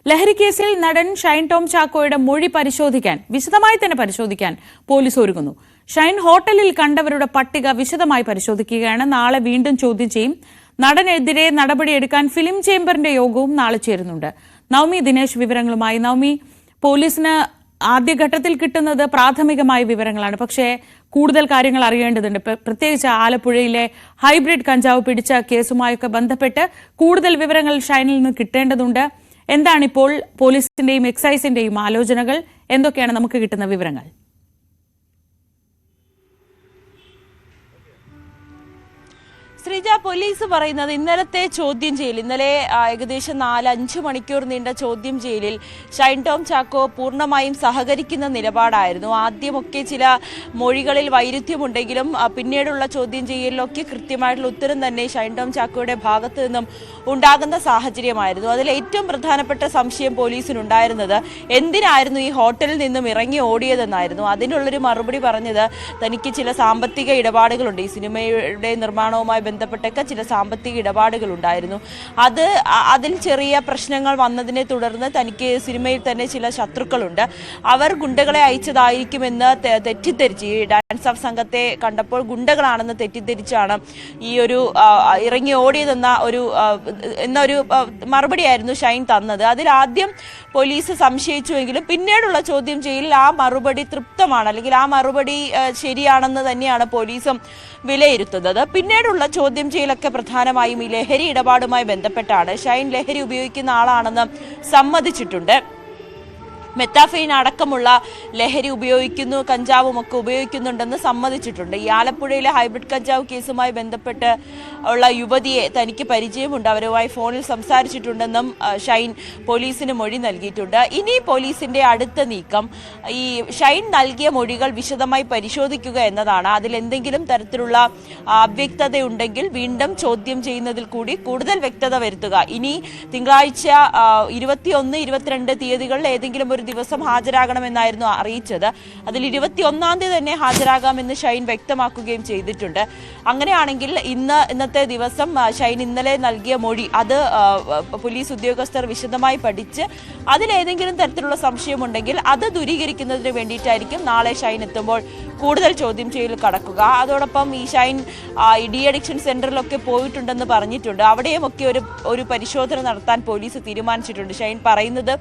ലഹരി കേസിൽ നടൻ ഷൈൻ ടോം ചാക്കോയുടെ മൊഴി വിശദമായി തന്നെ പരിശോധിക്കാൻ പോലീസ് ഒരുങ്ങുന്നു. ഷൈൻ ഹോട്ടലിൽ കണ്ടവരുടെ പട്ടിക വിശദമായി പരിശോധിക്കുകയാണ്. നാളെ വീണ്ടും ചോദ്യം ചെയ്യും. നടനെതിരെ നടപടിയെടുക്കാൻ ഫിലിം ചേംബറിന്റെ യോഗവും നാളെ ചേരുന്നുണ്ട്. നവമി ദിനേശ് വിവരങ്ങളുമായി. നവമി, പോലീസിന് ആദ്യഘട്ടത്തിൽ കിട്ടുന്നത് പ്രാഥമികമായ വിവരങ്ങളാണ്. പക്ഷേ കൂടുതൽ കാര്യങ്ങൾ അറിയേണ്ടതുണ്ട്. പ്രത്യേകിച്ച് ആലപ്പുഴയിലെ ഹൈബ്രിഡ് കഞ്ചാവ് പിടിച്ച കേസുമായൊക്കെ ബന്ധപ്പെട്ട് കൂടുതൽ വിവരങ്ങൾ ഷൈനിൽ നിന്ന് കിട്ടേണ്ടതുണ്ട്. എന്താണിപ്പോൾ പോലീസിന്റെയും എക്സൈസിന്റെയും ആലോചനകൾ? എന്തൊക്കെയാണ് നമുക്ക് കിട്ടുന്ന വിവരങ്ങൾ? ശ്രീജ, പോലീസ് പറയുന്നത് ഇന്നലത്തെ ചോദ്യം ചെയ്യൽ, ഇന്നലെ ഏകദേശം 4-5 മണിക്കൂർ നീണ്ട ചോദ്യം ചെയ്യലിൽ ഷൈൻ ടോം ചാക്കോ പൂർണ്ണമായും സഹകരിക്കുന്ന നിലപാടായിരുന്നു. ആദ്യമൊക്കെ ചില മൊഴികളിൽ വൈരുദ്ധ്യമുണ്ടെങ്കിലും പിന്നീടുള്ള ചോദ്യം ചെയ്യലിലൊക്കെ കൃത്യമായിട്ടുള്ള ഉത്തരം തന്നെ ഷൈൻ ടോം ചാക്കോയുടെ ഭാഗത്ത് നിന്നും ഉണ്ടാകുന്ന സാഹചര്യമായിരുന്നു. അതിൽ ഏറ്റവും പ്രധാനപ്പെട്ട സംശയം പോലീസിനുണ്ടായിരുന്നത് എന്തിനായിരുന്നു ഈ ഹോട്ടലിൽ നിന്നും ഇറങ്ങി ഓടിയതെന്നായിരുന്നു. അതിനുള്ളൊരു മറുപടി പറഞ്ഞത് തനിക്ക് ചില സാമ്പത്തിക ഇടപാടുകളുണ്ട്, ഈ സിനിമയുടെ നിർമ്മാണവുമായി ബന്ധപ്പെട്ടൊക്കെ ചില സാമ്പത്തിക ഇടപാടുകൾ ഉണ്ടായിരുന്നു. അതിൽ ചെറിയ പ്രശ്നങ്ങൾ വന്നതിനെ തുടർന്ന് തനിക്ക് സിനിമയിൽ തന്നെ ചില ശത്രുക്കളുണ്ട്, അവർ ഗുണ്ടകളെ അയച്ചതായിരിക്കുമെന്ന് തെറ്റിദ്ധരിച്ച്, ഈ ഡാൻസ് ഓഫ് സംഘത്തെ കണ്ടപ്പോൾ ഗുണ്ടകളാണെന്ന് തെറ്റിദ്ധരിച്ചാണ് ഈ ഒരു ഇറങ്ങി ഓടിയതെന്ന മറുപടിയായിരുന്നു ഷൈൻ തന്നത്. അതിൽ ആദ്യം പോലീസ് സംശയിച്ചുവെങ്കിലും പിന്നീടുള്ള ചോദ്യം ചെയ്യലിൽ ആ മറുപടി തൃപ്തമാണ്, അല്ലെങ്കിൽ ആ മറുപടി ശരിയാണെന്ന് തന്നെയാണ് പോലീസും വിലയിരുത്തുന്നത്. പിന്നീടുള്ള ചോദ്യം ചെയ്യലൊക്കെ പ്രധാനമായും ഈ ലഹരി ഇടപാടുമായി ബന്ധപ്പെട്ടാണ്. ഷൈൻ ലഹരി ഉപയോഗിക്കുന്ന ആളാണെന്ന് സമ്മതിച്ചിട്ടുണ്ട്. മെത്താഫെയിൻ അടക്കമുള്ള ലഹരി ഉപയോഗിക്കുന്നു, കഞ്ചാവും ഒക്കെ ഉപയോഗിക്കുന്നുണ്ടെന്ന് സമ്മതിച്ചിട്ടുണ്ട്. ഈ ആലപ്പുഴയിലെ ഹൈബ്രിഡ് കഞ്ചാവ് കേസുമായി ബന്ധപ്പെട്ട് ഉള്ള യുവതിയെ തനിക്ക് പരിചയമുണ്ട്, അവരുമായി ഫോണിൽ സംസാരിച്ചിട്ടുണ്ടെന്നും ഷൈൻ പോലീസിന് മൊഴി നൽകിയിട്ടുണ്ട്. ഇനി പോലീസിന്റെ അടുത്ത നീക്കം ഈ ഷൈൻ നൽകിയ മൊഴികൾ വിശദമായി പരിശോധിക്കുക എന്നതാണ്. അതിലെന്തെങ്കിലും തരത്തിലുള്ള അവ്യക്തതയുണ്ടെങ്കിൽ വീണ്ടും ചോദ്യം ചെയ്യുന്നതിൽ കൂടി കൂടുതൽ വ്യക്തത വരുത്തുക. ഇനി തിങ്കളാഴ്ച 21, 22 തീയതികളിൽ ഏതെങ്കിലും ഒരു ദിവസം ഹാജരാകണമെന്നായിരുന്നു അറിയിച്ചത്. അതിൽ 21-ാം തീയതി തന്നെ ഹാജരാകാമെന്ന് ഷൈൻ വ്യക്തമാക്കുകയും ചെയ്തിട്ടുണ്ട്. അങ്ങനെയാണെങ്കിൽ ഇന്നത്തെ ദിവസം ഷൈൻ ഇന്നലെ നൽകിയ മൊഴി അത് പോലീസ് ഉദ്യോഗസ്ഥർ വിശദമായി പഠിച്ച് അതിലേതെങ്കിലും തരത്തിലുള്ള സംശയമുണ്ടെങ്കിൽ അത് ദൂരീകരിക്കുന്നതിന് വേണ്ടിയിട്ടായിരിക്കും നാളെ ഷൈൻ എത്തുമ്പോൾ കൂടുതൽ ചോദ്യം ചെയ്യൽ കടക്കുക. അതോടൊപ്പം ഈ ഷൈൻ ഡി അഡിക്ഷൻ സെന്ററിലൊക്കെ പോയിട്ടുണ്ടെന്ന് പറഞ്ഞിട്ടുണ്ട്. അവിടെയും ഒക്കെ ഒരു പരിശോധന നടത്താൻ പോലീസ് തീരുമാനിച്ചിട്ടുണ്ട്. ഷൈൻ പറയുന്നത്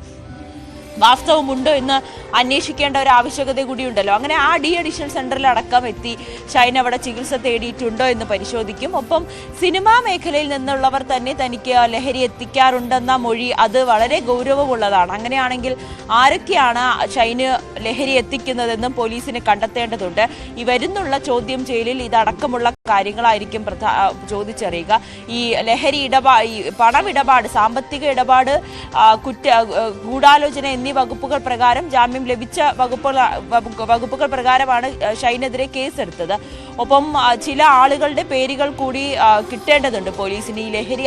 വാസ്തവമുണ്ടോ എന്ന് അന്വേഷിക്കേണ്ട ഒരു ആവശ്യകത കൂടിയുണ്ടല്ലോ. അങ്ങനെ ആ ഡി അഡിഷൻ സെന്ററിൽ അടക്കം എത്തി ഷൈൻ അവിടെ ചികിത്സ തേടിയിട്ടുണ്ടോ എന്ന് പരിശോധിക്കും. ഒപ്പം സിനിമാ മേഖലയിൽ നിന്നുള്ളവർ തന്നെ തനിക്ക് ലഹരി എത്തിക്കാറുണ്ടെന്ന മൊഴി അത് വളരെ ഗൗരവമുള്ളതാണ്. അങ്ങനെയാണെങ്കിൽ ആരൊക്കെയാണ് ഷൈന് ലഹരി എത്തിക്കുന്നതെന്നും പോലീസിന് കണ്ടെത്തേണ്ടതുണ്ട്. ഈ വരുന്നുള്ള ചോദ്യം ചെയ്യലിൽ ഇതടക്കമുള്ള കാര്യങ്ങളായിരിക്കും ചോദിച്ചറിയുക. ഈ ലഹരി ഈ പണമിടപാട്, സാമ്പത്തിക ഇടപാട്, ഗൂഢാലോചന എന്നീ വകുപ്പുകൾ പ്രകാരം ജാമ്യം ലഭിച്ച വകുപ്പുകൾ പ്രകാരമാണ് ഷൈനെതിരെ കേസെടുത്തത്. ഒപ്പം ചില ആളുകളുടെ പേരുകൾ കൂടി കിട്ടേണ്ടതുണ്ട് പോലീസിന്. ഈ ലഹരി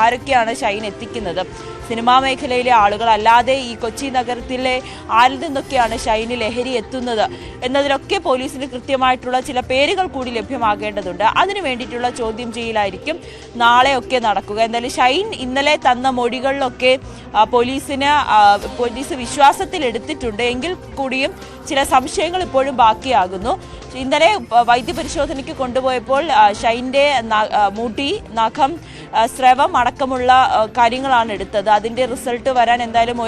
ആരൊക്കെയാണ് ഷൈൻ എത്തിക്കുന്നത്, സിനിമാ മേഖലയിലെ ആളുകൾ അല്ലാതെ ഈ കൊച്ചി നഗരത്തിലെ ആരിൽ നിന്നൊക്കെയാണ് ഷൈന് ലഹരി എത്തുന്നത് എന്നതിലൊക്കെ പോലീസിന് കൃത്യമായിട്ടുള്ള ചില പേരുകൾ കൂടി ലഭ്യമാകേണ്ടതുണ്ട്. അതിനു വേണ്ടിയിട്ടുള്ള ചോദ്യം ചെയ്യലായിരിക്കും നാളെയൊക്കെ നടക്കുക. എന്തായാലും ഷൈൻ ഇന്നലെ തന്ന മൊഴികളിലൊക്കെ പോലീസ് വിശ്വാസത്തിൽ എടുത്തിട്ടുണ്ട്. എങ്കിൽ കൂടിയും ചില സംശയങ്ങൾ ഇപ്പോഴും ബാക്കിയാകുന്നു. ഇന്നലെ വൈദ്യപരിശോധനയ്ക്ക് കൊണ്ടുപോയപ്പോൾ ഷൈൻ്റെ മുടി, നഖം, സ്രവം അടക്കമുള്ള കാര്യങ്ങളാണ് എടുത്തത്. അതിന്റെ റിസൾട്ട് വരാൻ എന്തായാലും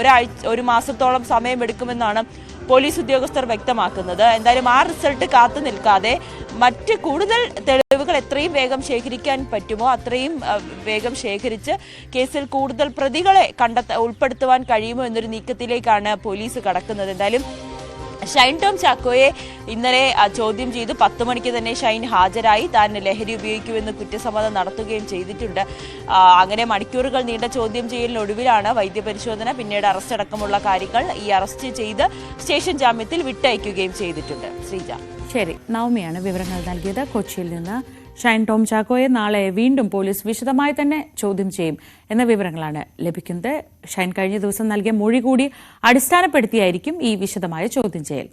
ഒരു മാസത്തോളം സമയമെടുക്കുമെന്നാണ് പോലീസ് ഉദ്യോഗസ്ഥർ വ്യക്തമാക്കുന്നത്. എന്തായാലും ആ റിസൾട്ട് കാത്തു നിൽക്കാതെ മറ്റ് കൂടുതൽ തെളിവുകൾ എത്രയും വേഗം ശേഖരിക്കാൻ പറ്റുമോ അത്രയും വേഗം ശേഖരിച്ച് കേസിൽ കൂടുതൽ പ്രതികളെ ഉൾപ്പെടുത്തുവാൻ കഴിയുമോ എന്നൊരു നീക്കത്തിലേക്കാണ് പോലീസ് കടക്കുന്നത്. എന്തായാലും ഷൈൻ ടോം ചാക്കോയെ ഇന്നലെ ചോദ്യം ചെയ്തു. 10 മണിക്ക് തന്നെ ഷൈൻ ഹാജരായി. താൻ ലഹരി ഉപയോഗിക്കുമെന്ന് കുറ്റസമ്മതം നടത്തുകയും ചെയ്തിട്ടുണ്ട്. അങ്ങനെ മണിക്കൂറുകൾ നീണ്ട ചോദ്യം ചെയ്യലിനൊടുവിലാണ് വൈദ്യപരിശോധന, പിന്നീട് അറസ്റ്റ് അടക്കമുള്ള കാര്യങ്ങൾ ഈ അറസ്റ്റ് ചെയ്ത് സ്റ്റേഷൻ ജാമ്യത്തിൽ വിട്ടയക്കുകയും ചെയ്തിട്ടുണ്ട്. ശ്രീജ. ശരി, നവമിയാണ് വിവരങ്ങൾ നൽകിയത് കൊച്ചിയിൽ നിന്ന്. ഷൈൻ ടോം ചാക്കോയെ നാളെ വീണ്ടും പോലീസ് വിശദമായി തന്നെ ചോദ്യം ചെയ്യും എന്ന വിവരങ്ങളാണ് ലഭിക്കുന്നത്. ഷൈൻ കഴിഞ്ഞ ദിവസം നൽകിയ മൊഴി കൂടി അടിസ്ഥാനപ്പെടുത്തിയായിരിക്കും ഈ വിശദമായ ചോദ്യം ചെയ്യൽ.